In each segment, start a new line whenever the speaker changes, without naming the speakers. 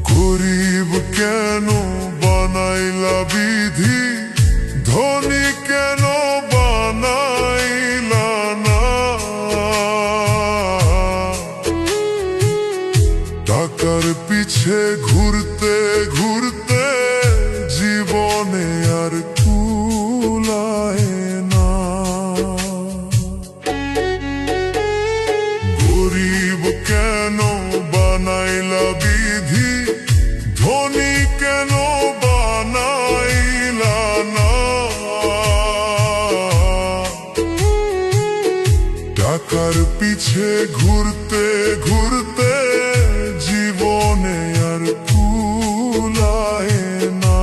গরিব কেন বানাইলা বিধি, ধনী কেন বানাইলা না? টাকার পিছে ঘুরতে ঘুরতে জীবনে আর কুলায় না। গরিব কেন বানাইলা বিধি, ধনী কেন বানাইলা না? টাকার পিছে ঘুরতে ঘুরতে জীবনে আর কুলায় না।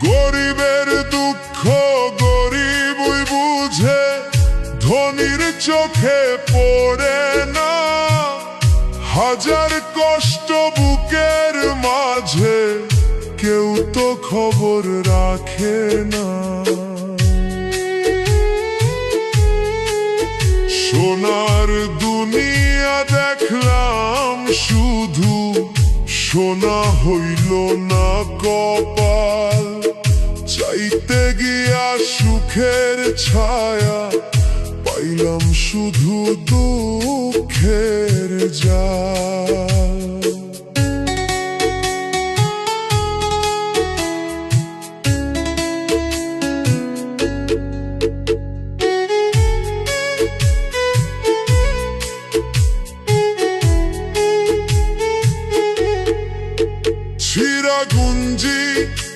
গরিবের দুঃখ গরিবই বুঝে, ধনীর চোখে পড়ে না। হাজার কষ্ট বুকের মাঝে কেউ তো খবর রাখে না। সোনার দুনিয়া দেখলাম শুধু, সোনা হইল না কপাল। চাইতে গিয়া সুখের ছায়া পাইলাম শুধু দুঃখের জাল। ছিঁড়া গুঞ্জি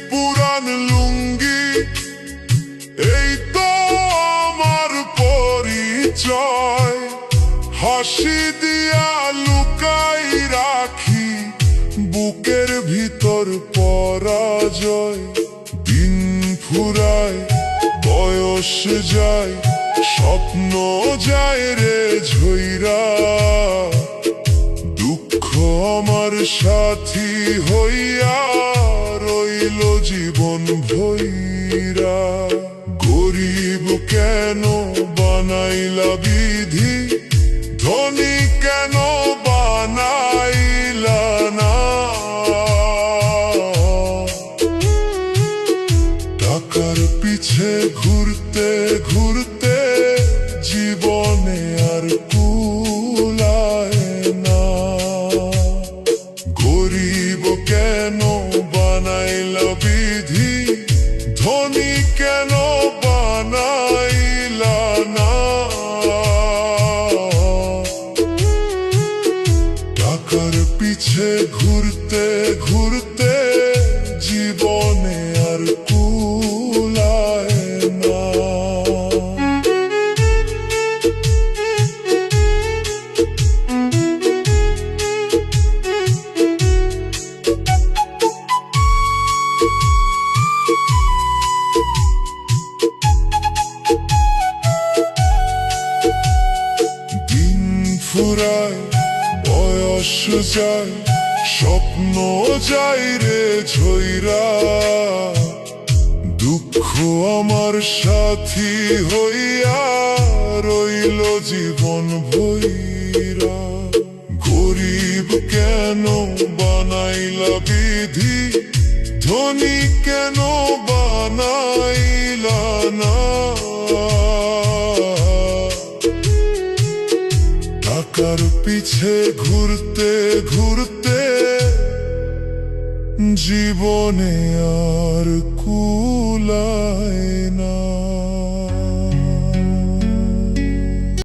পুরান লুঙ্গি, এই তো আমার পরিচয়। হাসি দিয়া লুকাই রাখি বুকের ভিতর পরাজয়। দিন ফুরায় বয়স যায়, স্বপ্ন যায় রে ঝইরা। দুঃখ আমার সাথী হইয়া রইল জীবন ভইরা। গরিব কেন বানাইলা বিধি, ধনী কেন বানাইলা না? টাকার পিছে ঘুরতে ঘুরতে জীবনে আর কুলায় না। গরিব কেন বানাইলা বিধি, ধনী কেন বানাইলা না? টাকার পিছে ঘুরতে ঘুরতে জীবনে আর কুলায় না। দিন ফুরায় বয়স যায়, স্বপ্ন যায় রে ঝইরা। দুঃখ আমার সাথী হইয়া রইল জীবন ভইরা। গরিব কেন বানাইলা বিধি, ধনী কেন বানাইলা না? টাকার পিছে ঘুরতে ঘুরতে জীবনে আর কুলায়